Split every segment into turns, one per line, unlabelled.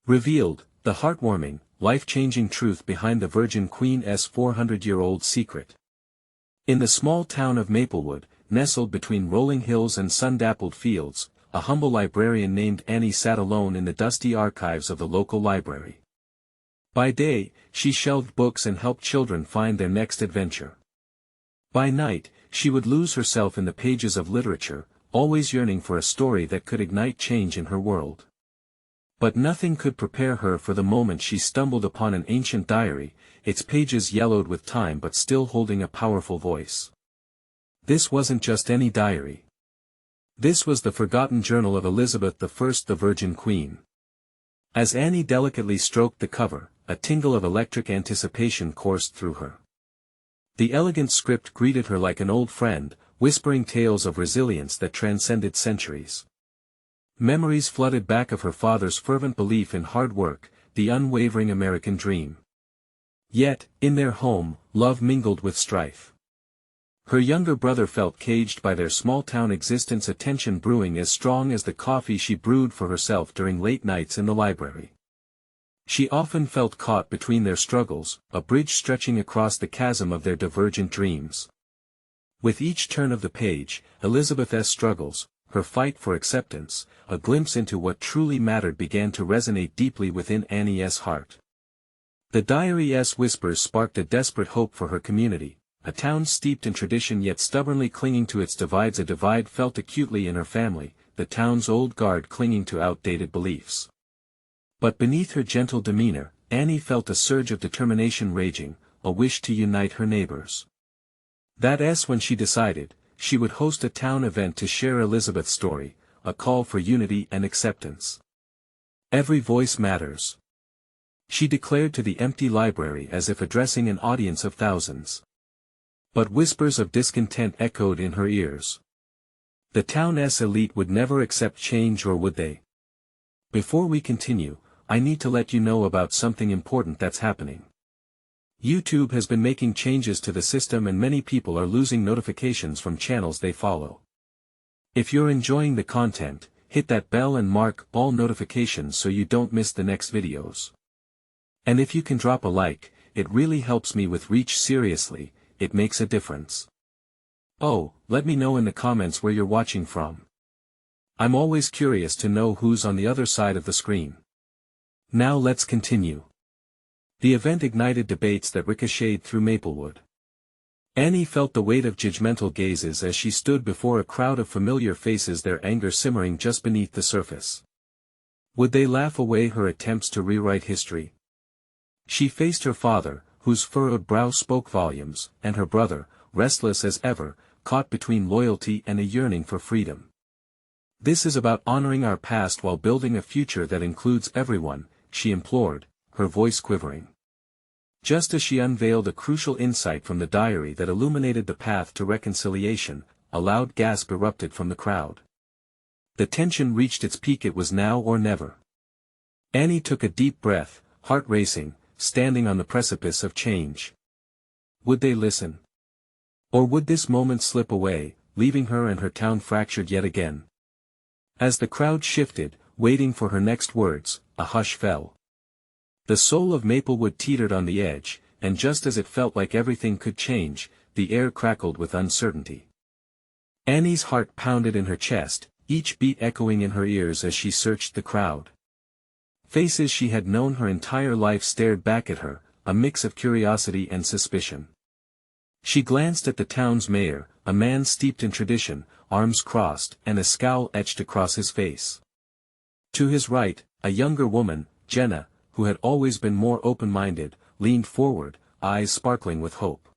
Revealed, the heartwarming, life-changing truth behind the Virgin Queen's 400-year-old secret. In the small town of Maplewood, nestled between rolling hills and sun-dappled fields, a humble librarian named Annie sat alone in the dusty archives of the local library. By day, she shelved books and helped children find their next adventure. By night, she would lose herself in the pages of literature, always yearning for a story that could ignite change in her world. But nothing could prepare her for the moment she stumbled upon an ancient diary, its pages yellowed with time but still holding a powerful voice. This wasn't just any diary. This was the forgotten journal of Elizabeth I, the Virgin Queen. As Annie delicately stroked the cover, a tingle of electric anticipation coursed through her. The elegant script greeted her like an old friend, whispering tales of resilience that transcended centuries. Memories flooded back of her father's fervent belief in hard work, the unwavering American dream. Yet, in their home, love mingled with strife. Her younger brother felt caged by their small-town existence, a tension brewing as strong as the coffee she brewed for herself during late nights in the library. She often felt caught between their struggles, a bridge stretching across the chasm of their divergent dreams. With each turn of the page, Elizabeth's struggles, her fight for acceptance, a glimpse into what truly mattered began to resonate deeply within Annie's heart. The diary's whispers sparked a desperate hope for her community, a town steeped in tradition yet stubbornly clinging to its divides. A divide felt acutely in her family, the town's old guard clinging to outdated beliefs. But beneath her gentle demeanor, Annie felt a surge of determination raging, a wish to unite her neighbors. That's when she decided, she would host a town event to share Elizabeth's story, a call for unity and acceptance. Every voice matters, she declared to the empty library as if addressing an audience of thousands. But whispers of discontent echoed in her ears. The town's elite would never accept change, or would they? Before we continue, I need to let you know about something important that's happening. YouTube has been making changes to the system and many people are losing notifications from channels they follow. If you're enjoying the content, hit that bell and mark all notifications so you don't miss the next videos. And if you can drop a like, it really helps me with reach. Seriously, it makes a difference. Oh, let me know in the comments where you're watching from. I'm always curious to know who's on the other side of the screen. Now let's continue. The event ignited debates that ricocheted through Maplewood. Annie felt the weight of judgmental gazes as she stood before a crowd of familiar faces, their anger simmering just beneath the surface. Would they laugh away her attempts to rewrite history? She faced her father, whose furrowed brow spoke volumes, and her brother, restless as ever, caught between loyalty and a yearning for freedom. This is about honoring our past while building a future that includes everyone, she implored, her voice quivering. Just as she unveiled a crucial insight from the diary that illuminated the path to reconciliation, a loud gasp erupted from the crowd. The tension reached its peak. It was now or never. Annie took a deep breath, heart racing, standing on the precipice of change. Would they listen? Or would this moment slip away, leaving her and her town fractured yet again? As the crowd shifted, waiting for her next words, a hush fell. The soul of Maplewood teetered on the edge, and just as it felt like everything could change, the air crackled with uncertainty. Annie's heart pounded in her chest, each beat echoing in her ears as she searched the crowd. Faces she had known her entire life stared back at her, a mix of curiosity and suspicion. She glanced at the town's mayor, a man steeped in tradition, arms crossed and a scowl etched across his face. To his right, a younger woman, Jenna, who had always been more open-minded, leaned forward, eyes sparkling with hope.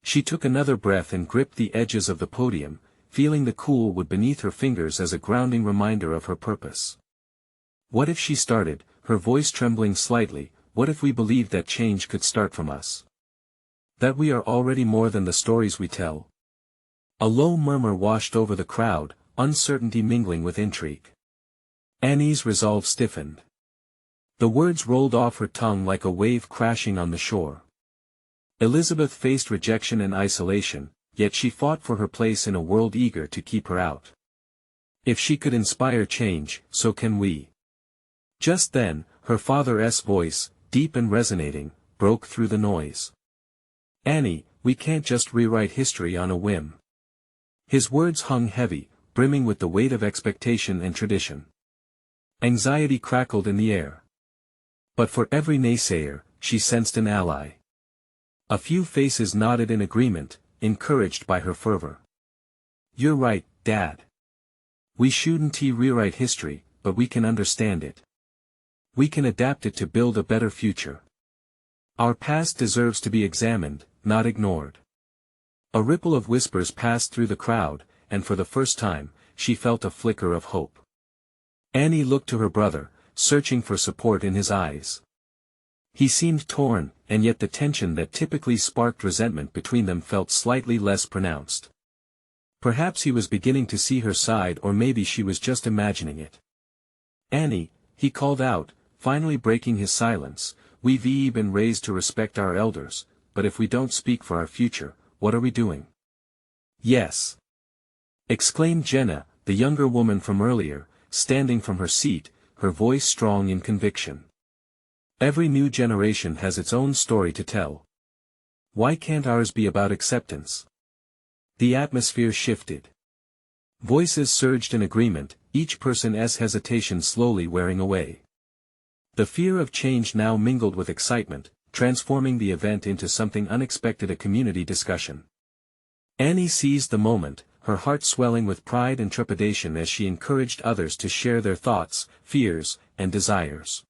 She took another breath and gripped the edges of the podium, feeling the cool wood beneath her fingers as a grounding reminder of her purpose. What if, she started, her voice trembling slightly, what if we believed that change could start from us? That we are already more than the stories we tell? A low murmur washed over the crowd, uncertainty mingling with intrigue. Annie's resolve stiffened. The words rolled off her tongue like a wave crashing on the shore. Elizabeth faced rejection and isolation, yet she fought for her place in a world eager to keep her out. If she could inspire change, so can we. Just then, her father's voice, deep and resonating, broke through the noise. "Annie, we can't just rewrite history on a whim." His words hung heavy, brimming with the weight of expectation and tradition. Anxiety crackled in the air. But for every naysayer, she sensed an ally. A few faces nodded in agreement, encouraged by her fervor. "You're right, Dad. We shouldn't rewrite history, but we can understand it. We can adapt it to build a better future. Our past deserves to be examined, not ignored." A ripple of whispers passed through the crowd, and for the first time, she felt a flicker of hope. Annie looked to her brother, searching for support in his eyes. He seemed torn, and yet the tension that typically sparked resentment between them felt slightly less pronounced. Perhaps he was beginning to see her side, or maybe she was just imagining it. "Annie," he called out, finally breaking his silence, "we've been raised to respect our elders, but if we don't speak for our future, what are we doing?" "Yes!" exclaimed Jenna, the younger woman from earlier, standing from her seat, her voice strong in conviction. "Every new generation has its own story to tell. Why can't ours be about acceptance?" The atmosphere shifted. Voices surged in agreement, each person's hesitation slowly wearing away. The fear of change now mingled with excitement, transforming the event into something unexpected, a community discussion. Annie seized the moment, her heart swelling with pride and trepidation as she encouraged others to share their thoughts, fears, and desires.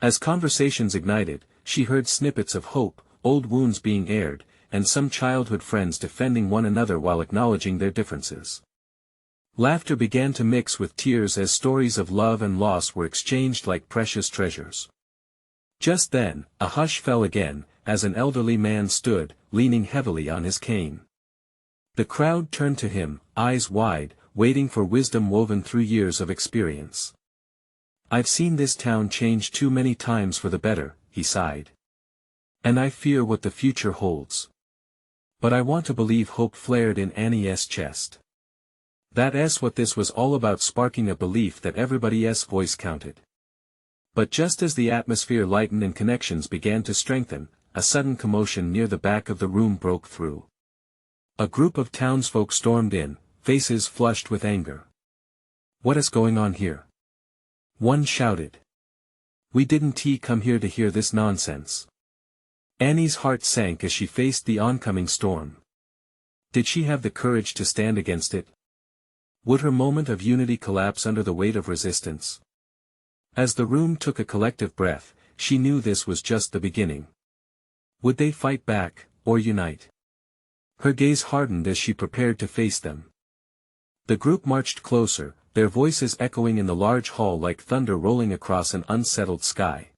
As conversations ignited, she heard snippets of hope, old wounds being aired, and some childhood friends defending one another while acknowledging their differences. Laughter began to mix with tears as stories of love and loss were exchanged like precious treasures. Just then, a hush fell again, as an elderly man stood, leaning heavily on his cane. The crowd turned to him, eyes wide, waiting for wisdom woven through years of experience. "I've seen this town change too many times for the better," he sighed. "And I fear what the future holds. But I want to believe," hope flared in Annie's chest. That's what this was all about, sparking a belief that everybody's voice counted. But just as the atmosphere lightened and connections began to strengthen, a sudden commotion near the back of the room broke through. A group of townsfolk stormed in, faces flushed with anger. "What is going on here?" one shouted. "We didn't come here to hear this nonsense." Annie's heart sank as she faced the oncoming storm. Did she have the courage to stand against it? Would her moment of unity collapse under the weight of resistance? As the room took a collective breath, she knew this was just the beginning. Would they fight back, or unite? Her gaze hardened as she prepared to face them. The group marched closer, their voices echoing in the large hall like thunder rolling across an unsettled sky.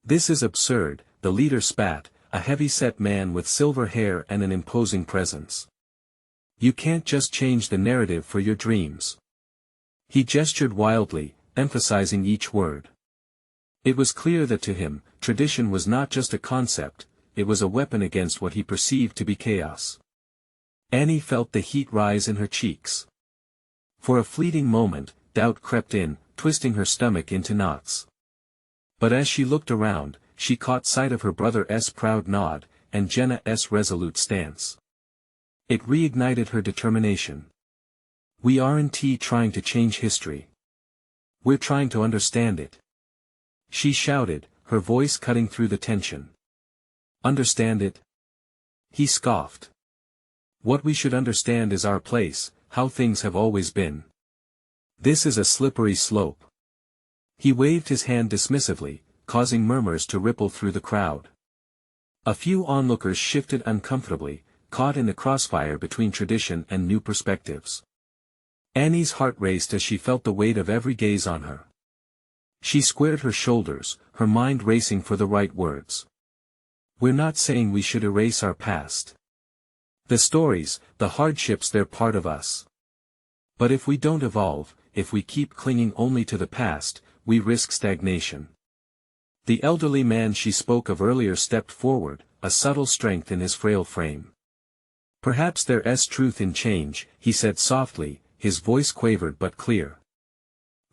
"This is absurd," the leader spat, a heavy-set man with silver hair and an imposing presence. "You can't just change the narrative for your dreams." He gestured wildly, emphasizing each word. It was clear that to him, tradition was not just a concept, it was a weapon against what he perceived to be chaos. Annie felt the heat rise in her cheeks. For a fleeting moment, doubt crept in, twisting her stomach into knots. But as she looked around, she caught sight of her brother's proud nod, and Jenna's resolute stance. It reignited her determination. "We aren't trying to change history. We're trying to understand it," she shouted, her voice cutting through the tension. "Understand it?" he scoffed. "What we should understand is our place, how things have always been. This is a slippery slope." He waved his hand dismissively, causing murmurs to ripple through the crowd. A few onlookers shifted uncomfortably, caught in the crossfire between tradition and new perspectives. Annie's heart raced as she felt the weight of every gaze on her. She squared her shoulders, her mind racing for the right words. "We're not saying we should erase our past. The stories, the hardships, they're part of us. But if we don't evolve, if we keep clinging only to the past, we risk stagnation." The elderly man she spoke of earlier stepped forward, a subtle strength in his frail frame. "Perhaps there's truth in change," he said softly, his voice quavered but clear.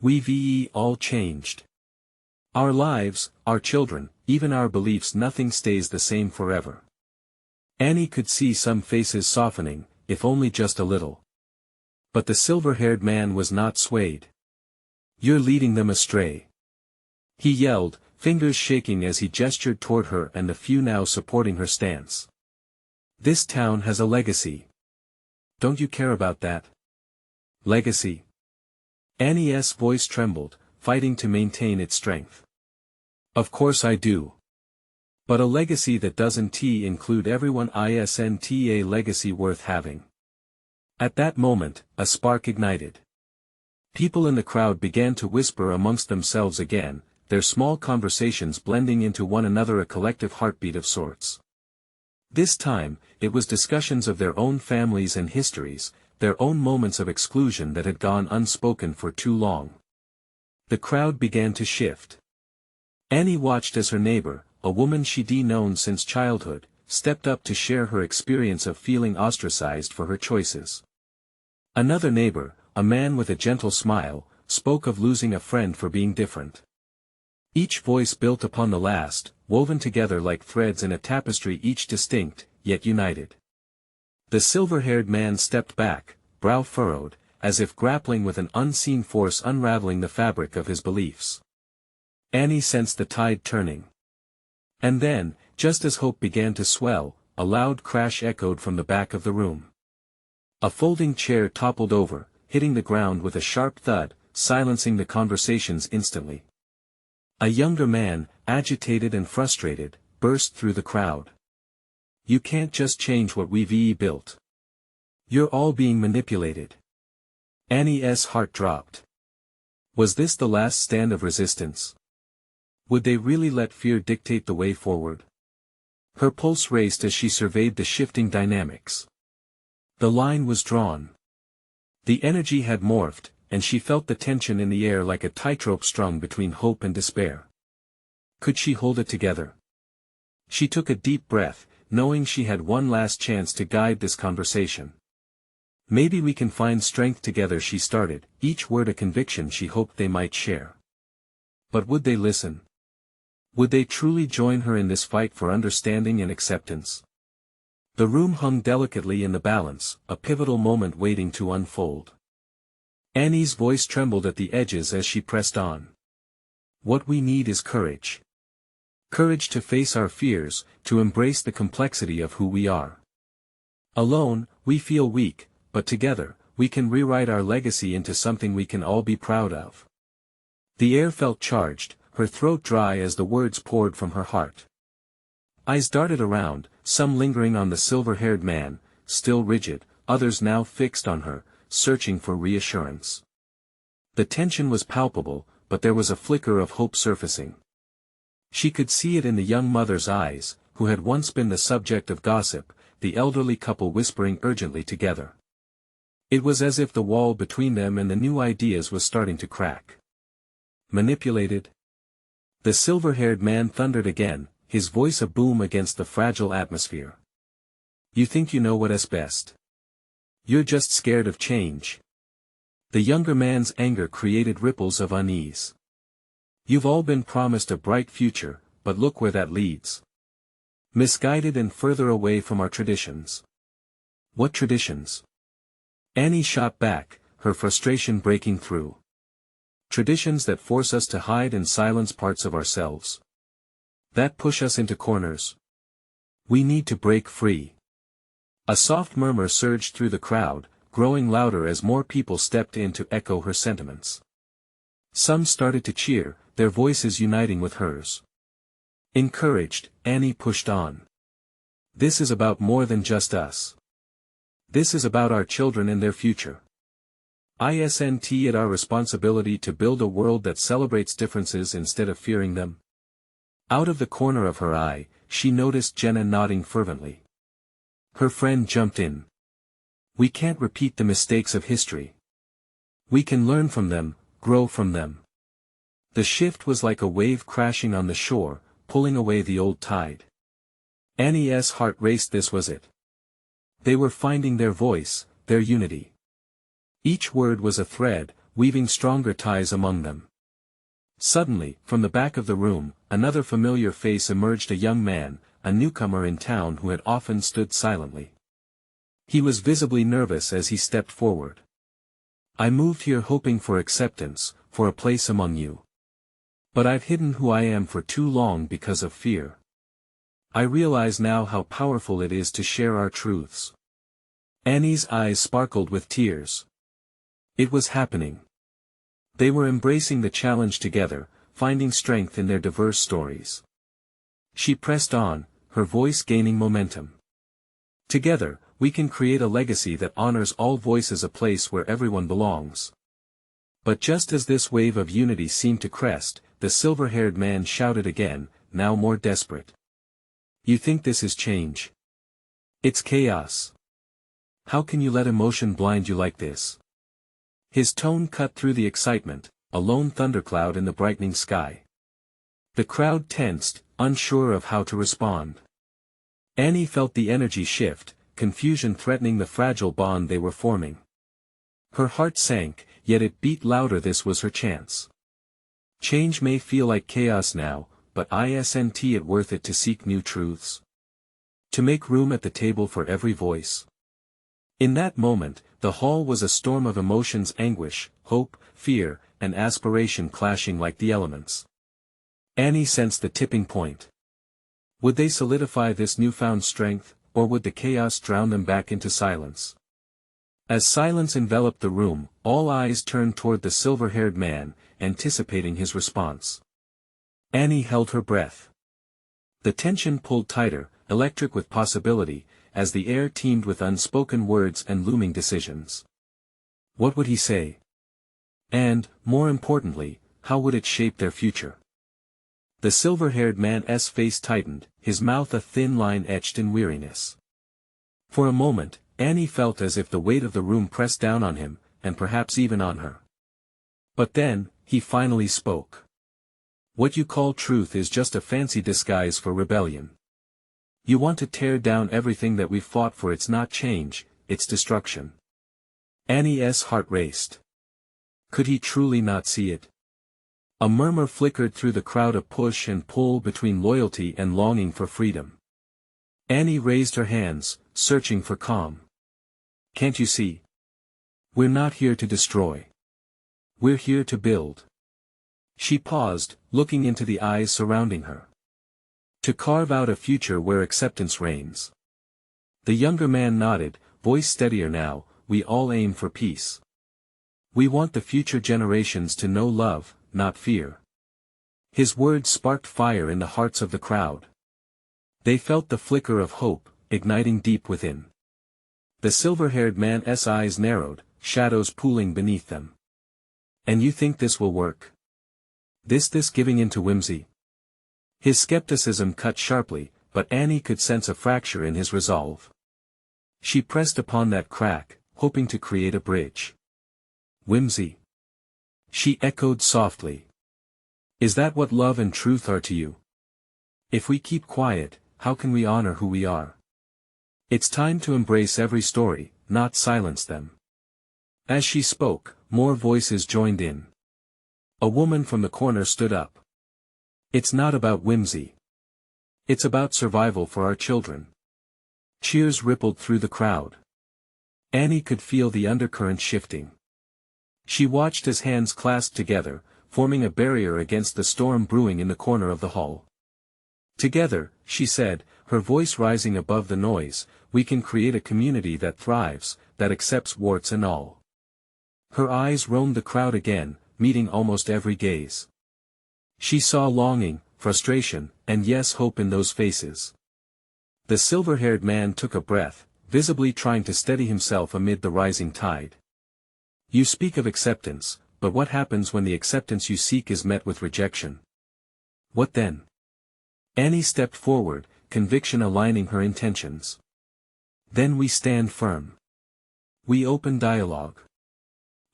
"We've all changed. Our lives, our children, even our beliefs, nothing stays the same forever. Annie could see some faces softening, if only just a little. But the silver-haired man was not swayed. "You're leading them astray," he yelled, fingers shaking as he gestured toward her and the few now supporting her stance. "This town has a legacy. Don't you care about that?" "Legacy?" Annie's voice trembled, fighting to maintain its strength. "Of course I do. But a legacy that doesn't include everyone isn't a legacy worth having." At that moment, a spark ignited. People in the crowd began to whisper amongst themselves again, their small conversations blending into one another, a collective heartbeat of sorts. This time, it was discussions of their own families and histories, their own moments of exclusion that had gone unspoken for too long. The crowd began to shift. Annie watched as her neighbor, a woman she'd known since childhood, stepped up to share her experience of feeling ostracized for her choices. Another neighbor, a man with a gentle smile, spoke of losing a friend for being different. Each voice built upon the last, woven together like threads in a tapestry, each distinct, yet united. The silver-haired man stepped back, brow furrowed, as if grappling with an unseen force unraveling the fabric of his beliefs. Annie sensed the tide turning. And then, just as hope began to swell, a loud crash echoed from the back of the room. A folding chair toppled over, hitting the ground with a sharp thud, silencing the conversations instantly. A younger man, agitated and frustrated, burst through the crowd. "You can't just change what we've built. You're all being manipulated." Annie's heart dropped. Was this the last stand of resistance? Would they really let fear dictate the way forward? Her pulse raced as she surveyed the shifting dynamics. The line was drawn. The energy had morphed, and she felt the tension in the air like a tightrope strung between hope and despair. Could she hold it together? She took a deep breath, knowing she had one last chance to guide this conversation. "Maybe we can find strength together," she started, each word a conviction she hoped they might share. But would they listen? Would they truly join her in this fight for understanding and acceptance? The room hung delicately in the balance, a pivotal moment waiting to unfold. Annie's voice trembled at the edges as she pressed on. "What we need is courage. Courage to face our fears, to embrace the complexity of who we are. Alone, we feel weak, but together, we can rewrite our legacy into something we can all be proud of." The air felt charged, her throat dry as the words poured from her heart. Eyes darted around, some lingering on the silver-haired man, still rigid, others now fixed on her, searching for reassurance. The tension was palpable, but there was a flicker of hope surfacing. She could see it in the young mother's eyes, who had once been the subject of gossip, the elderly couple whispering urgently together. It was as if the wall between them and the new ideas was starting to crack. Manipulated? The silver-haired man thundered again, his voice a boom against the fragile atmosphere. "You think you know what's best. You're just scared of change." The younger man's anger created ripples of unease. "You've all been promised a bright future, but look where that leads. Misguided and further away from our traditions." "What traditions?" Annie shot back, her frustration breaking through. "Traditions that force us to hide and silence parts of ourselves. That push us into corners. We need to break free." A soft murmur surged through the crowd, growing louder as more people stepped in to echo her sentiments. Some started to cheer, their voices uniting with hers. Encouraged, Annie pushed on. "This is about more than just us. This is about our children and their future. Isn't it our responsibility to build a world that celebrates differences instead of fearing them?" Out of the corner of her eye, she noticed Jenna nodding fervently. Her friend jumped in. "We can't repeat the mistakes of history. We can learn from them, grow from them." The shift was like a wave crashing on the shore, pulling away the old tide. Annie's heart raced. This was it. They were finding their voice, their unity. Each word was a thread, weaving stronger ties among them. Suddenly, from the back of the room, another familiar face emerged, a young man, a newcomer in town who had often stood silently. He was visibly nervous as he stepped forward. "I moved here hoping for acceptance, for a place among you. But I've hidden who I am for too long because of fear. I realize now how powerful it is to share our truths." Annie's eyes sparkled with tears. It was happening. They were embracing the challenge together, finding strength in their diverse stories. She pressed on, her voice gaining momentum. "Together, we can create a legacy that honors all voices, a place where everyone belongs." But just as this wave of unity seemed to crest, the silver-haired man shouted again, now more desperate. "You think this is change? It's chaos. How can you let emotion blind you like this?" His tone cut through the excitement, a lone thundercloud in the brightening sky. The crowd tensed, unsure of how to respond. Annie felt the energy shift, confusion threatening the fragile bond they were forming. Her heart sank, yet it beat louder. This was her chance. Change may feel like chaos now, but isn't it worth it to seek new truths? To make room at the table for every voice? In that moment, the hall was a storm of emotions: anguish, hope, fear, and aspiration clashing like the elements. Annie sensed the tipping point. Would they solidify this newfound strength, or would the chaos drown them back into silence? As silence enveloped the room, all eyes turned toward the silver-haired man, anticipating his response. Annie held her breath. The tension pulled tighter, electric with possibility, as the air teemed with unspoken words and looming decisions. What would he say? And, more importantly, how would it shape their future? The silver-haired man's face tightened, his mouth a thin line etched in weariness. For a moment, Annie felt as if the weight of the room pressed down on him, and perhaps even on her. But then, he finally spoke. "What you call truth is just a fancy disguise for rebellion. You want to tear down everything that we've fought for. It's not change, it's destruction." Annie's heart raced. Could he truly not see it? A murmur flickered through the crowd, a push and pull between loyalty and longing for freedom. Annie raised her hands, searching for calm. "Can't you see? We're not here to destroy. We're here to build." She paused, looking into the eyes surrounding her. "To carve out a future where acceptance reigns." The younger man nodded, voice steadier now. "We all aim for peace. We want the future generations to know love, not fear." His words sparked fire in the hearts of the crowd. They felt the flicker of hope, igniting deep within. The silver-haired man's eyes narrowed, shadows pooling beneath them. "And you think this will work? This giving in to whimsy?" His skepticism cut sharply, but Annie could sense a fracture in his resolve. She pressed upon that crack, hoping to create a bridge. "Whimsy?" she echoed softly. "Is that what love and truth are to you? If we keep quiet, how can we honor who we are? It's time to embrace every story, not silence them." As she spoke, more voices joined in. A woman from the corner stood up. "It's not about whimsy. It's about survival for our children." Cheers rippled through the crowd. Annie could feel the undercurrent shifting. She watched as hands clasped together, forming a barrier against the storm brewing in the corner of the hall. "Together," she said, her voice rising above the noise, "we can create a community that thrives, that accepts warts and all." Her eyes roamed the crowd again, meeting almost every gaze. She saw longing, frustration, and yes, hope in those faces. The silver-haired man took a breath, visibly trying to steady himself amid the rising tide. "You speak of acceptance, but what happens when the acceptance you seek is met with rejection? What then?" Annie stepped forward, conviction aligning her intentions. "Then we stand firm. We open dialogue.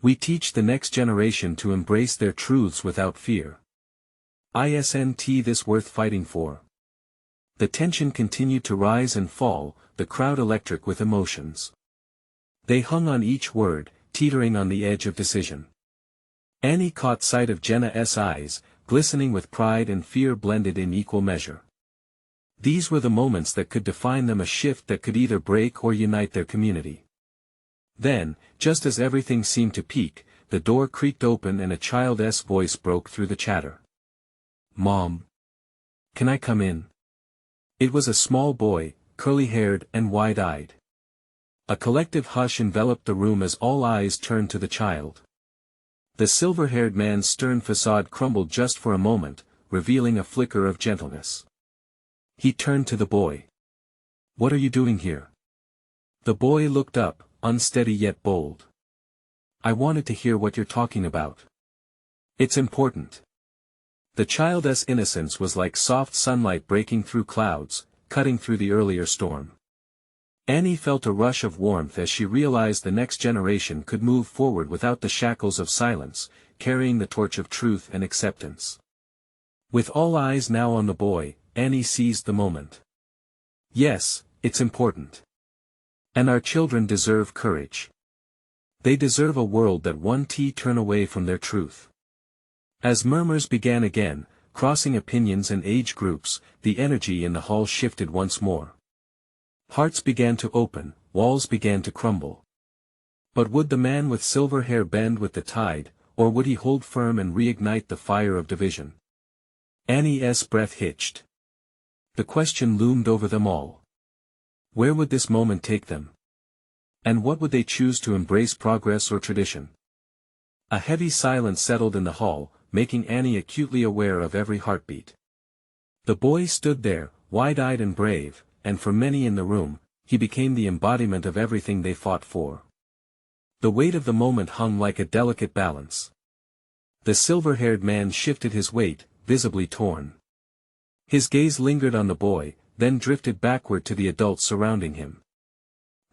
We teach the next generation to embrace their truths without fear. Isn't this worth fighting for?" The tension continued to rise and fall, the crowd electric with emotions. They hung on each word, teetering on the edge of decision. Annie caught sight of Jenna's eyes, glistening with pride and fear blended in equal measure. These were the moments that could define them, a shift that could either break or unite their community. Then, just as everything seemed to peak, the door creaked open and a child's voice broke through the chatter. "Mom. Can I come in?" It was a small boy, curly-haired and wide-eyed. A collective hush enveloped the room as all eyes turned to the child. The silver-haired man's stern facade crumbled just for a moment, revealing a flicker of gentleness. He turned to the boy. "What are you doing here?" The boy looked up, unsteady yet bold. "I wanted to hear what you're talking about. It's important." The child's innocence was like soft sunlight breaking through clouds, cutting through the earlier storm. Annie felt a rush of warmth as she realized the next generation could move forward without the shackles of silence, carrying the torch of truth and acceptance. With all eyes now on the boy, Annie seized the moment. "Yes, it's important. And our children deserve courage. They deserve a world that won't turn away from their truth." As murmurs began again, crossing opinions and age groups, the energy in the hall shifted once more. Hearts began to open, walls began to crumble. But would the man with silver hair bend with the tide, or would he hold firm and reignite the fire of division? Annie's breath hitched. The question loomed over them all. Where would this moment take them? And what would they choose to embrace, progress or tradition? A heavy silence settled in the hall, making Annie acutely aware of every heartbeat. The boy stood there, wide-eyed and brave, and for many in the room, he became the embodiment of everything they fought for. The weight of the moment hung like a delicate balance. The silver-haired man shifted his weight, visibly torn. His gaze lingered on the boy, then drifted backward to the adults surrounding him.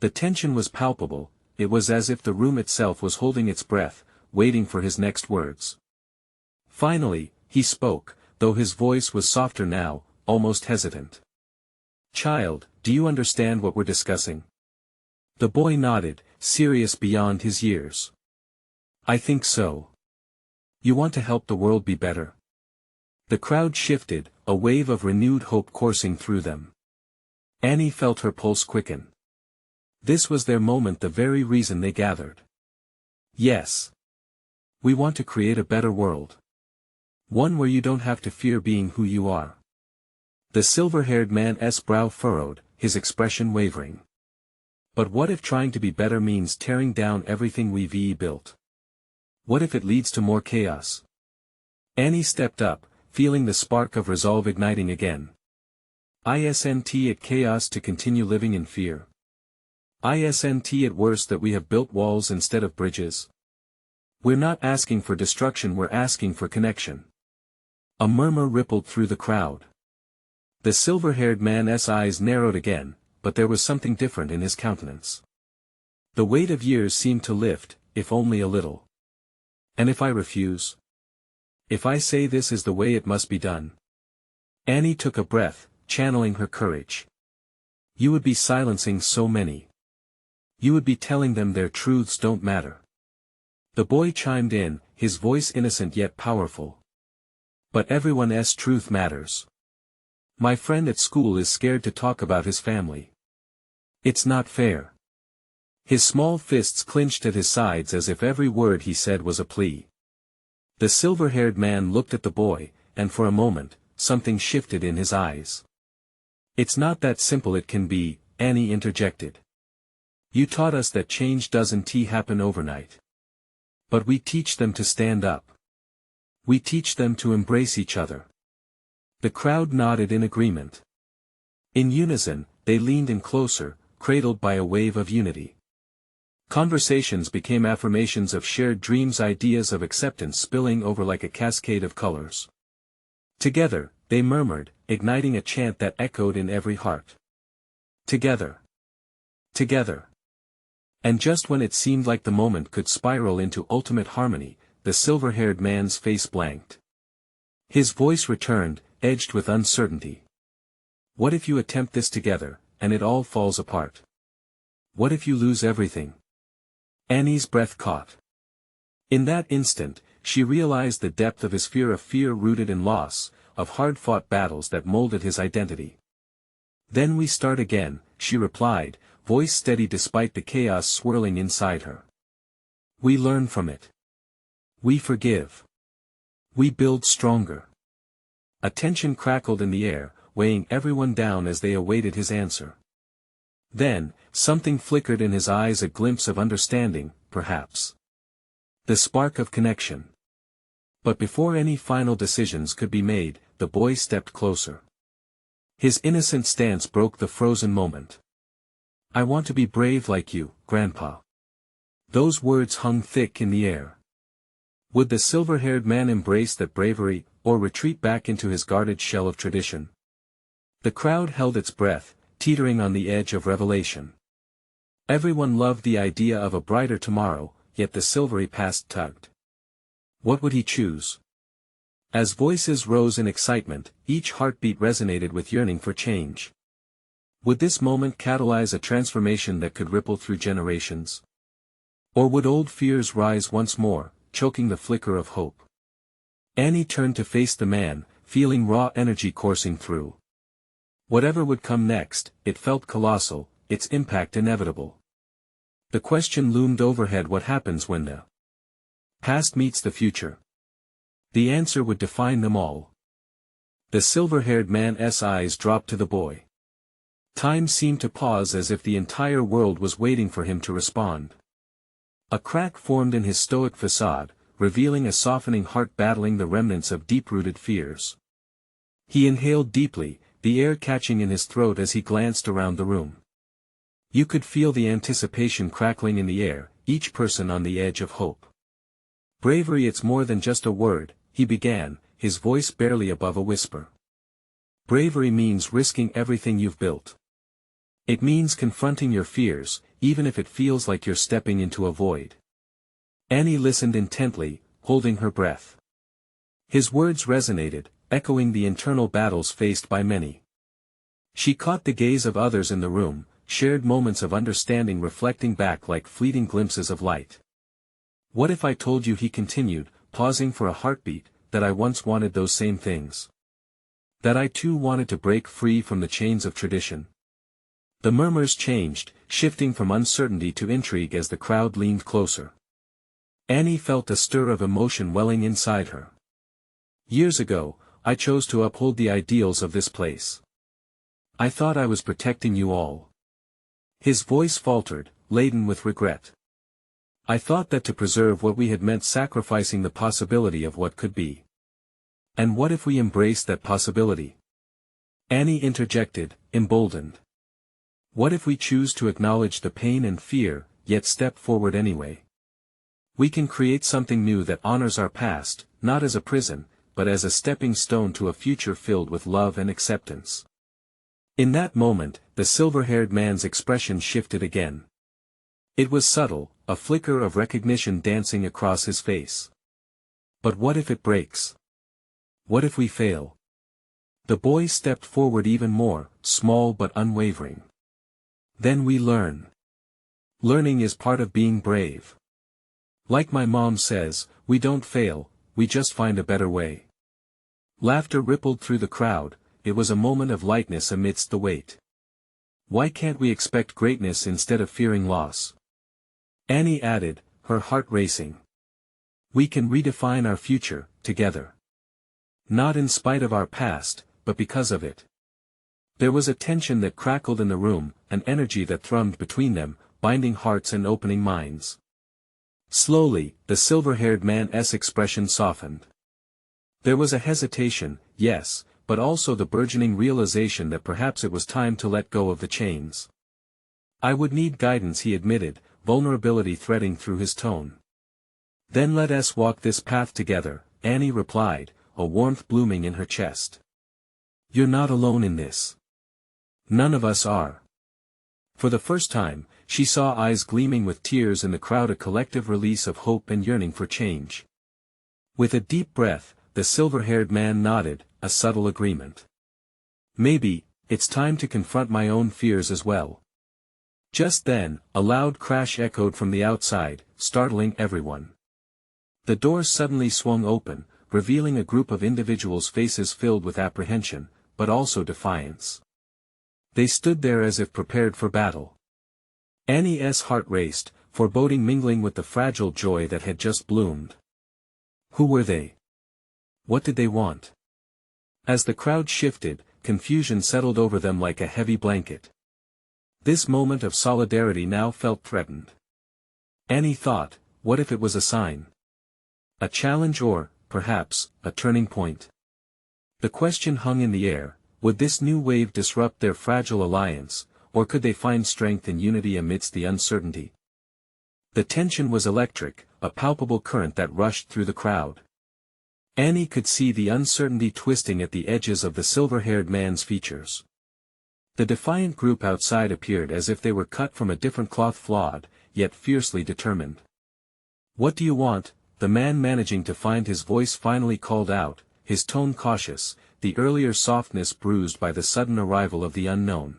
The tension was palpable, it was as if the room itself was holding its breath, waiting for his next words. Finally, he spoke, though his voice was softer now, almost hesitant. "Child, do you understand what we're discussing?" The boy nodded, serious beyond his years. "I think so. You want to help the world be better?" The crowd shifted, a wave of renewed hope coursing through them. Annie felt her pulse quicken. This was their moment, the very reason they gathered. "Yes. We want to create a better world. One where you don't have to fear being who you are." The silver-haired man's brow furrowed, his expression wavering. "But what if trying to be better means tearing down everything we've built? What if it leads to more chaos?" Annie stepped up, feeling the spark of resolve igniting again. Isn't it chaos to continue living in fear? Isn't it worse that we have built walls instead of bridges? We're not asking for destruction, we're asking for connection." A murmur rippled through the crowd. The silver-haired man's eyes narrowed again, but there was something different in his countenance. The weight of years seemed to lift, if only a little. "And if I refuse? If I say this is the way it must be done?" Annie took a breath, channeling her courage. "You would be silencing so many. You would be telling them their truths don't matter." The boy chimed in, his voice innocent yet powerful. "But everyone's truth matters. My friend at school is scared to talk about his family. It's not fair." His small fists clenched at his sides as if every word he said was a plea. The silver-haired man looked at the boy, and for a moment, something shifted in his eyes. "It's not that simple it can be," Annie interjected. "You taught us that change doesn't happen overnight. But we teach them to stand up. We teach them to embrace each other." The crowd nodded in agreement. In unison, they leaned in closer, cradled by a wave of unity. Conversations became affirmations of shared dreams, ideas of acceptance spilling over like a cascade of colors. Together, they murmured, igniting a chant that echoed in every heart. Together. Together. And just when it seemed like the moment could spiral into ultimate harmony, the silver-haired man's face blanked. His voice returned, edged with uncertainty. "What if you attempt this together, and it all falls apart? What if you lose everything?" Annie's breath caught. In that instant, she realized the depth of his fear rooted in loss, of hard-fought battles that molded his identity. "Then we start again," she replied, voice steady despite the chaos swirling inside her. "We learn from it. We forgive. We build stronger." A tension crackled in the air, weighing everyone down as they awaited his answer. Then, something flickered in his eyes, a glimpse of understanding, perhaps. The spark of connection. But before any final decisions could be made, the boy stepped closer. His innocent stance broke the frozen moment. "I want to be brave like you, Grandpa." Those words hung thick in the air. Would the silver-haired man embrace that bravery, or retreat back into his guarded shell of tradition? The crowd held its breath, teetering on the edge of revelation. Everyone loved the idea of a brighter tomorrow, yet the silvery past tugged. What would he choose? As voices rose in excitement, each heartbeat resonated with yearning for change. Would this moment catalyze a transformation that could ripple through generations? Or would old fears rise once more, choking the flicker of hope? Annie turned to face the man, feeling raw energy coursing through. Whatever would come next, it felt colossal, its impact inevitable. The question loomed overhead: what happens when the past meets the future? The answer would define them all. The silver-haired man's eyes dropped to the boy. Time seemed to pause, as if the entire world was waiting for him to respond. A crack formed in his stoic facade, revealing a softening heart battling the remnants of deep-rooted fears. He inhaled deeply, the air catching in his throat as he glanced around the room. You could feel the anticipation crackling in the air, each person on the edge of hope. "Bravery, it's more than just a word," he began, his voice barely above a whisper. "Bravery means risking everything you've built. It means confronting your fears, even if it feels like you're stepping into a void." Annie listened intently, holding her breath. His words resonated, echoing the internal battles faced by many. She caught the gaze of others in the room, shared moments of understanding reflecting back like fleeting glimpses of light. "What if I told you," he continued, pausing for a heartbeat, "that I once wanted those same things? That I too wanted to break free from the chains of tradition?" The murmurs changed, shifting from uncertainty to intrigue as the crowd leaned closer. Annie felt a stir of emotion welling inside her. "Years ago, I chose to uphold the ideals of this place. I thought I was protecting you all." His voice faltered, laden with regret. "I thought that to preserve what we had meant sacrificing the possibility of what could be. And what if we embraced that possibility?" Annie interjected, emboldened. "What if we choose to acknowledge the pain and fear, yet step forward anyway? We can create something new that honors our past, not as a prison, but as a stepping stone to a future filled with love and acceptance." In that moment, the silver-haired man's expression shifted again. It was subtle, a flicker of recognition dancing across his face. "But what if it breaks? What if we fail?" The boy stepped forward even more, small but unwavering. "Then we learn. Learning is part of being brave. Like my mom says, we don't fail, we just find a better way." Laughter rippled through the crowd. It was a moment of lightness amidst the weight. "Why can't we expect greatness instead of fearing loss?" Annie added, her heart racing. "We can redefine our future, together. Not in spite of our past, but because of it." There was a tension that crackled in the room, an energy that thrummed between them, binding hearts and opening minds. Slowly, the silver-haired man's expression softened. There was a hesitation, yes, but also the burgeoning realization that perhaps it was time to let go of the chains. "I would need guidance," he admitted, vulnerability threading through his tone. "Then let us walk this path together," Annie replied, a warmth blooming in her chest. "You're not alone in this. None of us are." For the first time, she saw eyes gleaming with tears in the crowd, a collective release of hope and yearning for change. With a deep breath, the silver-haired man nodded, a subtle agreement. "Maybe, it's time to confront my own fears as well." Just then, a loud crash echoed from the outside, startling everyone. The door suddenly swung open, revealing a group of individuals' faces filled with apprehension, but also defiance. They stood there as if prepared for battle. Annie's heart raced, foreboding mingling with the fragile joy that had just bloomed. Who were they? What did they want? As the crowd shifted, confusion settled over them like a heavy blanket. This moment of solidarity now felt threatened. Annie thought, what if it was a sign? A challenge or, perhaps, a turning point? The question hung in the air, would this new wave disrupt their fragile alliance, or could they find strength in unity amidst the uncertainty? The tension was electric, a palpable current that rushed through the crowd. Annie could see the uncertainty twisting at the edges of the silver-haired man's features. The defiant group outside appeared as if they were cut from a different cloth, flawed, yet fiercely determined. What do you want? The man managing to find his voice finally called out, his tone cautious, the earlier softness bruised by the sudden arrival of the unknown.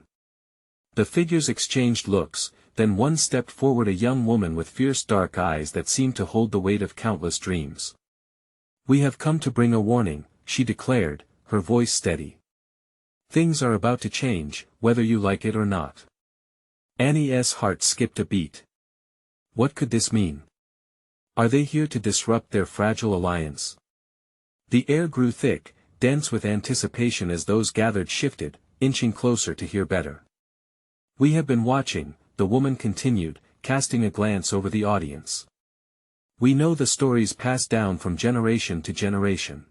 The figures exchanged looks, then one stepped forward, a young woman with fierce dark eyes that seemed to hold the weight of countless dreams. We have come to bring a warning, she declared, her voice steady. Things are about to change, whether you like it or not. Annie's heart skipped a beat. What could this mean? Are they here to disrupt their fragile alliance? The air grew thick, dense with anticipation as those gathered shifted, inching closer to hear better. We have been watching, the woman continued, casting a glance over the audience. We know the stories passed down from generation to generation.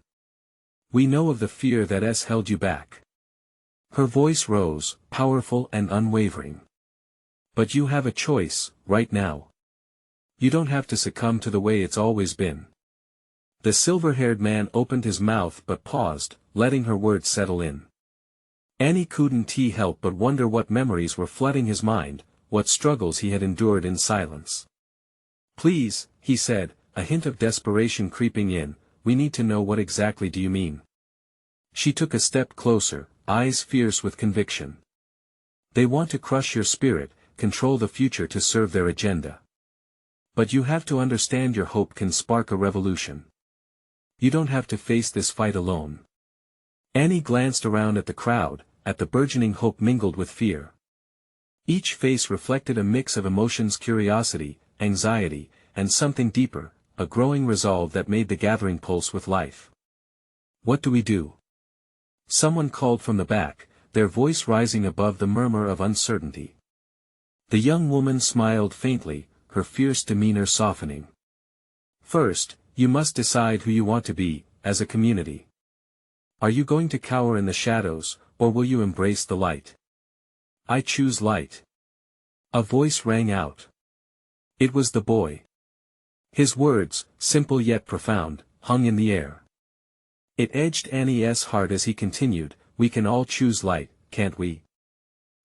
We know of the fear that has held you back. Her voice rose, powerful and unwavering. But you have a choice, right now. You don't have to succumb to the way it's always been. The silver-haired man opened his mouth but paused, letting her words settle in. Annie couldn't help but wonder what memories were flooding his mind, what struggles he had endured in silence. Please, he said, a hint of desperation creeping in, we need to know what exactly do you mean. She took a step closer, eyes fierce with conviction. They want to crush your spirit, control the future to serve their agenda. But you have to understand your hope can spark a revolution. You don't have to face this fight alone. Annie glanced around at the crowd, at the burgeoning hope mingled with fear. Each face reflected a mix of emotions: curiosity, anxiety, and something deeper, a growing resolve that made the gathering pulse with life. What do we do? Someone called from the back, their voice rising above the murmur of uncertainty. The young woman smiled faintly, her fierce demeanor softening. First, you must decide who you want to be, as a community. Are you going to cower in the shadows, or will you embrace the light? I choose light. A voice rang out. It was the boy. His words, simple yet profound, hung in the air. It edged Annie's heart as he continued, we can all choose light, can't we?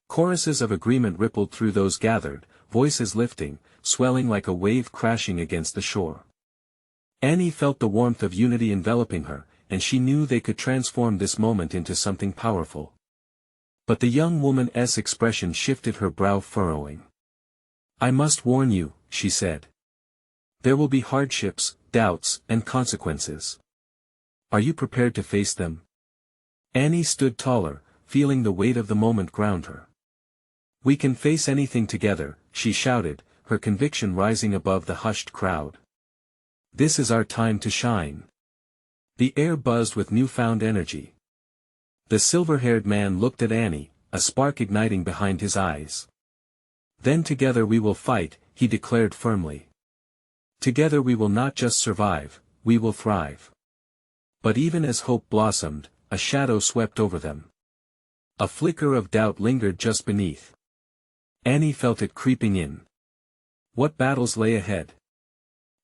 Choruses of agreement rippled through those gathered, voices lifting, swelling like a wave crashing against the shore. Annie felt the warmth of unity enveloping her, and she knew they could transform this moment into something powerful. But the young woman's expression shifted, her brow furrowing. I must warn you, she said. There will be hardships, doubts, and consequences. Are you prepared to face them? Annie stood taller, feeling the weight of the moment ground her. We can face anything together, she shouted, her conviction rising above the hushed crowd. This is our time to shine. The air buzzed with newfound energy. The silver-haired man looked at Annie, a spark igniting behind his eyes. Then together we will fight, he declared firmly. Together we will not just survive, we will thrive. But even as hope blossomed, a shadow swept over them. A flicker of doubt lingered just beneath. Annie felt it creeping in. What battles lay ahead?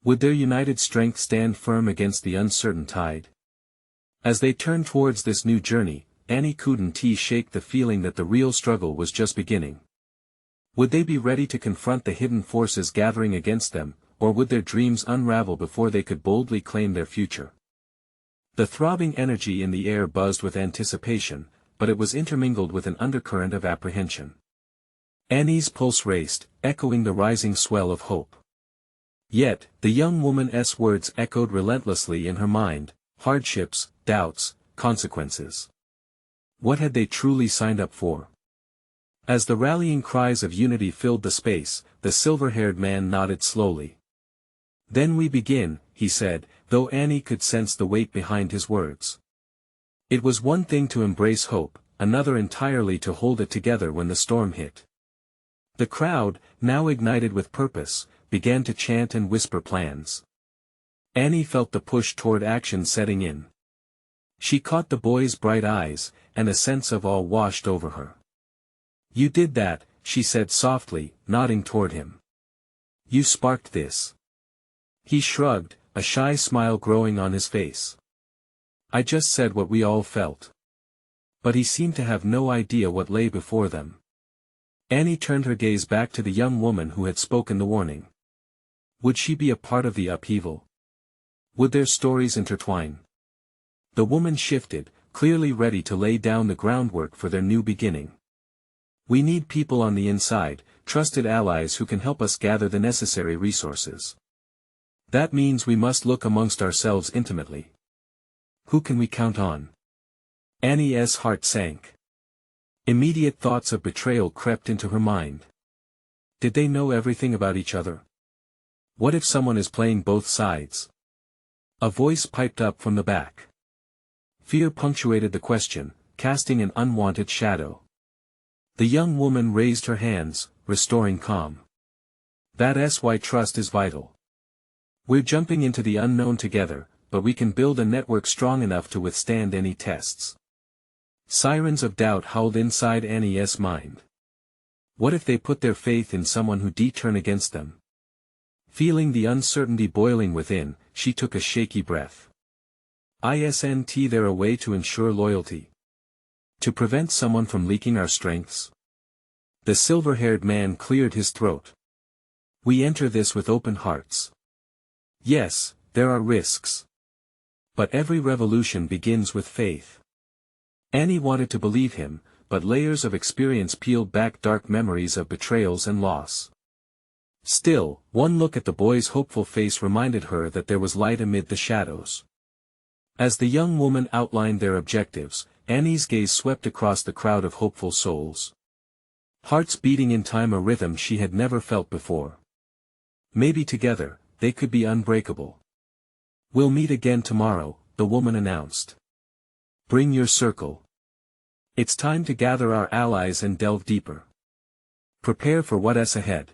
Would their united strength stand firm against the uncertain tide? As they turned towards this new journey, Annie couldn't shake the feeling that the real struggle was just beginning. Would they be ready to confront the hidden forces gathering against them, or would their dreams unravel before they could boldly claim their future? The throbbing energy in the air buzzed with anticipation, but it was intermingled with an undercurrent of apprehension. Annie's pulse raced, echoing the rising swell of hope. Yet, the young woman's words echoed relentlessly in her mind: hardships, doubts, consequences. What had they truly signed up for? As the rallying cries of unity filled the space, the silver-haired man nodded slowly. "Then we begin," he said, though Annie could sense the weight behind his words. It was one thing to embrace hope, another entirely to hold it together when the storm hit. The crowd, now ignited with purpose, began to chant and whisper plans. Annie felt the push toward action setting in. She caught the boy's bright eyes, and a sense of awe washed over her. "You did that," she said softly, nodding toward him. "You sparked this." He shrugged, a shy smile growing on his face. "I just said what we all felt." But he seemed to have no idea what lay before them. Annie turned her gaze back to the young woman who had spoken the warning. Would she be a part of the upheaval? Would their stories intertwine? The woman shifted, clearly ready to lay down the groundwork for their new beginning. "We need people on the inside, trusted allies who can help us gather the necessary resources. That means we must look amongst ourselves intimately. Who can we count on?" Annie's heart sank. Immediate thoughts of betrayal crept into her mind. Did they know everything about each other? What if someone is playing both sides? A voice piped up from the back. Fear punctuated the question, casting an unwanted shadow. The young woman raised her hands, restoring calm. "That's why trust is vital. We're jumping into the unknown together, but we can build a network strong enough to withstand any tests." Sirens of doubt howled inside Annie's mind. What if they put their faith in someone who'd turn against them? Feeling the uncertainty boiling within, she took a shaky breath. Isn't there a way to ensure loyalty? To prevent someone from leaking our strengths? The silver-haired man cleared his throat. "We enter this with open hearts. Yes, there are risks. But every revolution begins with faith." Annie wanted to believe him, but layers of experience peeled back dark memories of betrayals and loss. Still, one look at the boy's hopeful face reminded her that there was light amid the shadows. As the young woman outlined their objectives, Annie's gaze swept across the crowd of hopeful souls. Hearts beating in time, a rhythm she had never felt before. Maybe together, they could be unbreakable. "We'll meet again tomorrow," the woman announced. "Bring your circle. It's time to gather our allies and delve deeper. Prepare for what's ahead.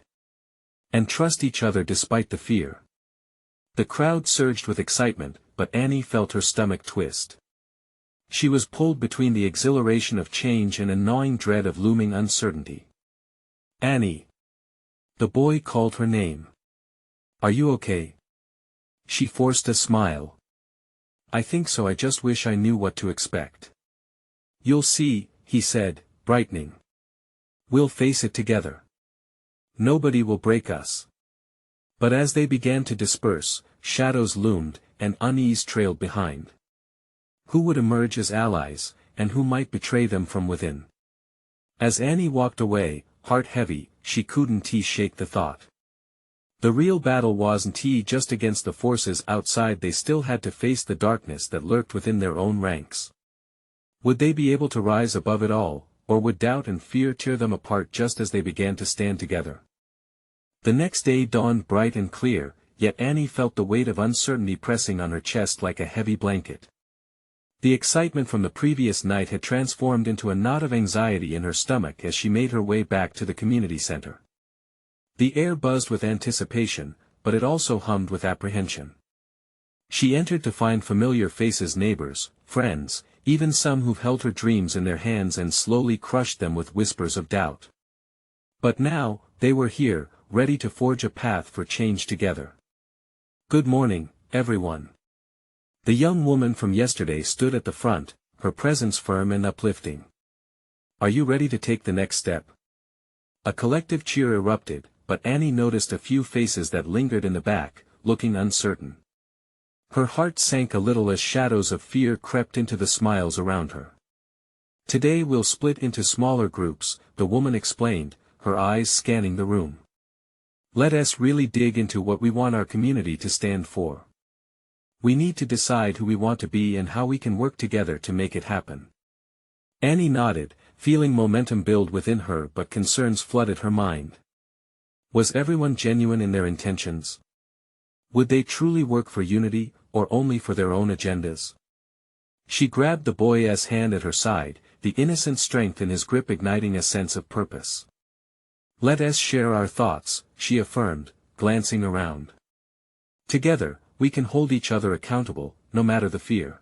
And trust each other despite the fear." The crowd surged with excitement, but Annie felt her stomach twist. She was pulled between the exhilaration of change and a gnawing dread of looming uncertainty. "Annie." The boy called her name. "Are you okay?" She forced a smile. "I think so, I just wish I knew what to expect." "You'll see," he said, brightening. "We'll face it together. Nobody will break us." But as they began to disperse, shadows loomed, and unease trailed behind. Who would emerge as allies, and who might betray them from within? As Annie walked away, heart heavy, she couldn't shake the thought. The real battle wasn't just against the forces outside, they still had to face the darkness that lurked within their own ranks. Would they be able to rise above it all, or would doubt and fear tear them apart just as they began to stand together? The next day dawned bright and clear, yet Annie felt the weight of uncertainty pressing on her chest like a heavy blanket. The excitement from the previous night had transformed into a knot of anxiety in her stomach as she made her way back to the community center. The air buzzed with anticipation, but it also hummed with apprehension. She entered to find familiar faces, neighbors, friends, even some who've held her dreams in their hands and slowly crushed them with whispers of doubt. But now, they were here, ready to forge a path for change together. "Good morning, everyone." The young woman from yesterday stood at the front, her presence firm and uplifting. "Are you ready to take the next step?" A collective cheer erupted, but Annie noticed a few faces that lingered in the back, looking uncertain. Her heart sank a little as shadows of fear crept into the smiles around her. "Today we'll split into smaller groups," the woman explained, her eyes scanning the room. Let us really dig into what we want our community to stand for. We need to decide who we want to be and how we can work together to make it happen. Annie nodded, feeling momentum build within her, but concerns flooded her mind. Was everyone genuine in their intentions? Would they truly work for unity, or only for their own agendas? She grabbed the boy's hand at her side, the innocent strength in his grip igniting a sense of purpose. Let us share our thoughts, she affirmed, glancing around. Together, we can hold each other accountable, no matter the fear.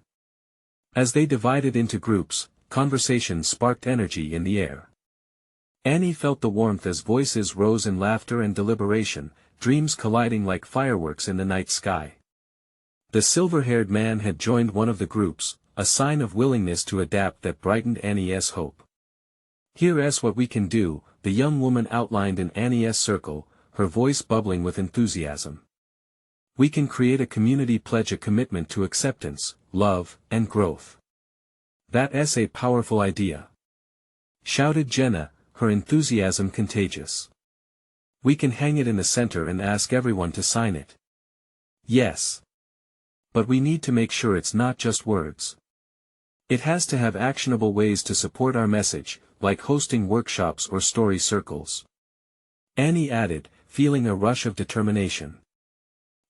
As they divided into groups, conversation sparked energy in the air. Annie felt the warmth as voices rose in laughter and deliberation, dreams colliding like fireworks in the night sky. The silver-haired man had joined one of the groups, a sign of willingness to adapt that brightened Annie's hope. Here's what we can do, the young woman outlined in Annie's circle, her voice bubbling with enthusiasm. We can create a community pledge, a commitment to acceptance, love, and growth. That's a powerful idea, shouted Jenna, her enthusiasm contagious. We can hang it in the center and ask everyone to sign it. Yes. But we need to make sure it's not just words. It has to have actionable ways to support our message, like hosting workshops or story circles. Annie added, feeling a rush of determination.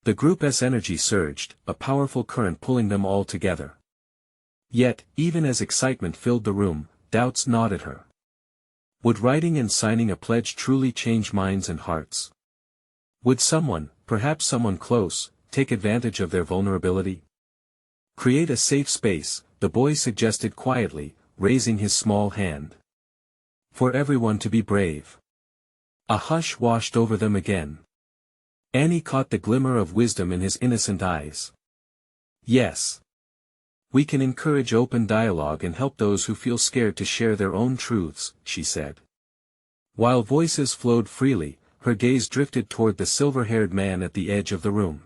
The group's energy surged, a powerful current pulling them all together. Yet, even as excitement filled the room, doubts gnawed at her. Would writing and signing a pledge truly change minds and hearts? Would someone, perhaps someone close, take advantage of their vulnerability? Create a safe space, the boy suggested quietly, raising his small hand. For everyone to be brave. A hush washed over them again. Annie caught the glimmer of wisdom in his innocent eyes. Yes. We can encourage open dialogue and help those who feel scared to share their own truths, she said. While voices flowed freely, her gaze drifted toward the silver-haired man at the edge of the room.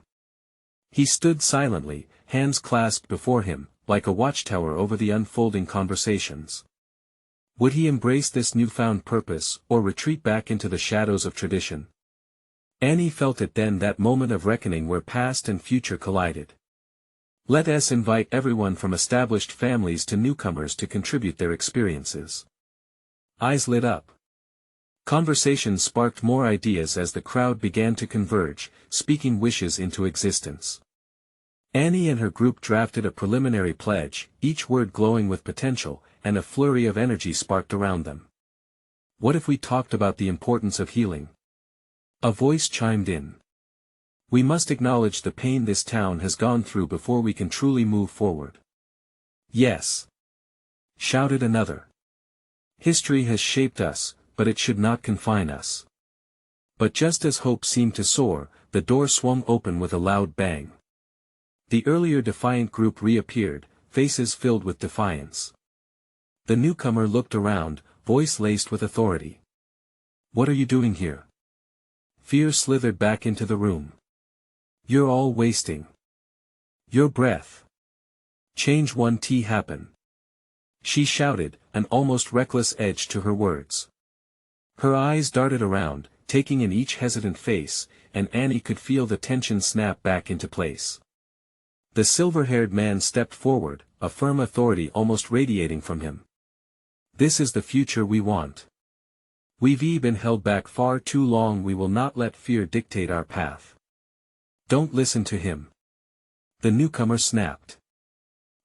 He stood silently, hands clasped before him, like a watchtower over the unfolding conversations. Would he embrace this newfound purpose, or retreat back into the shadows of tradition? Annie felt it then, that moment of reckoning where past and future collided. Let us invite everyone from established families to newcomers to contribute their experiences. Eyes lit up. Conversation sparked more ideas as the crowd began to converge, speaking wishes into existence. Annie and her group drafted a preliminary pledge, each word glowing with potential, and a flurry of energy sparked around them. What if we talked about the importance of healing? A voice chimed in. We must acknowledge the pain this town has gone through before we can truly move forward. Yes. Shouted another. History has shaped us, but it should not confine us. But just as hope seemed to soar, the door swung open with a loud bang. The earlier defiant group reappeared, faces filled with defiance. The newcomer looked around, voice laced with authority. What are you doing here? Fear slithered back into the room. You're all wasting your breath. Change one T happen. She shouted, an almost reckless edge to her words. Her eyes darted around, taking in each hesitant face, and Annie could feel the tension snap back into place. The silver-haired man stepped forward, a firm authority almost radiating from him. This is the future we want. We've been held back far too long. We will not let fear dictate our path. Don't listen to him. The newcomer snapped.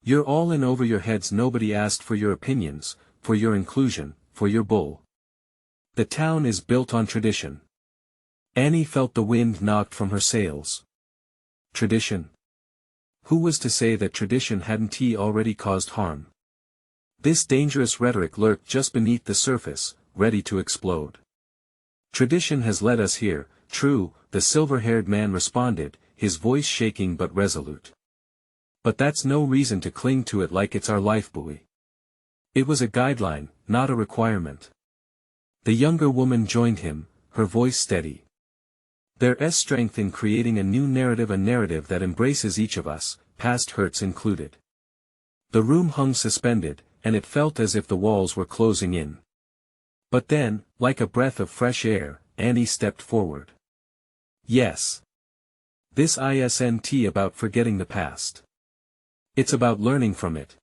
You're all in over your heads. Nobody asked for your opinions, for your inclusion, for your bull. The town is built on tradition. Annie felt the wind knocked from her sails. Tradition? Who was to say that tradition hadn't already caused harm? This dangerous rhetoric lurked just beneath the surface, ready to explode. Tradition has led us here, true, the silver-haired man responded, his voice shaking but resolute. But that's no reason to cling to it like it's our lifebuoy. It was a guideline, not a requirement. The younger woman joined him, her voice steady. There's strength in creating a new narrative, a narrative that embraces each of us, past hurts included. The room hung suspended, and it felt as if the walls were closing in. But then, like a breath of fresh air, Annie stepped forward. Yes. This isn't about forgetting the past. It's about learning from it.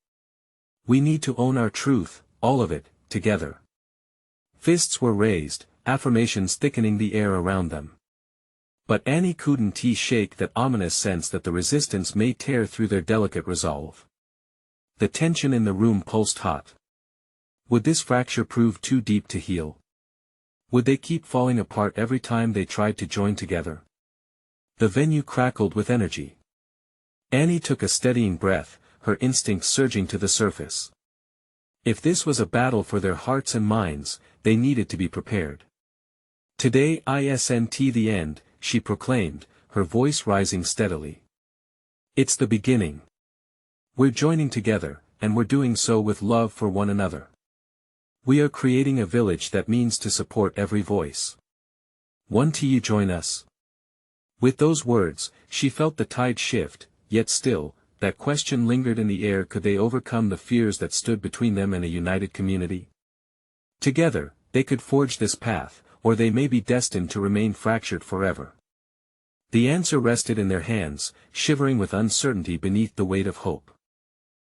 We need to own our truth, all of it, together. Fists were raised, affirmations thickening the air around them. But Annie couldn't shake that ominous sense that the resistance may tear through their delicate resolve. The tension in the room pulsed hot. Would this fracture prove too deep to heal? Would they keep falling apart every time they tried to join together? The venue crackled with energy. Annie took a steadying breath, her instincts surging to the surface. If this was a battle for their hearts and minds, they needed to be prepared. Today isn't the end, she proclaimed, her voice rising steadily. It's the beginning. We're joining together, and we're doing so with love for one another. We are creating a village that means to support every voice. Won't you join us? With those words, she felt the tide shift, yet still, that question lingered in the air: could they overcome the fears that stood between them and a united community? Together, they could forge this path, or they may be destined to remain fractured forever. The answer rested in their hands, shivering with uncertainty beneath the weight of hope.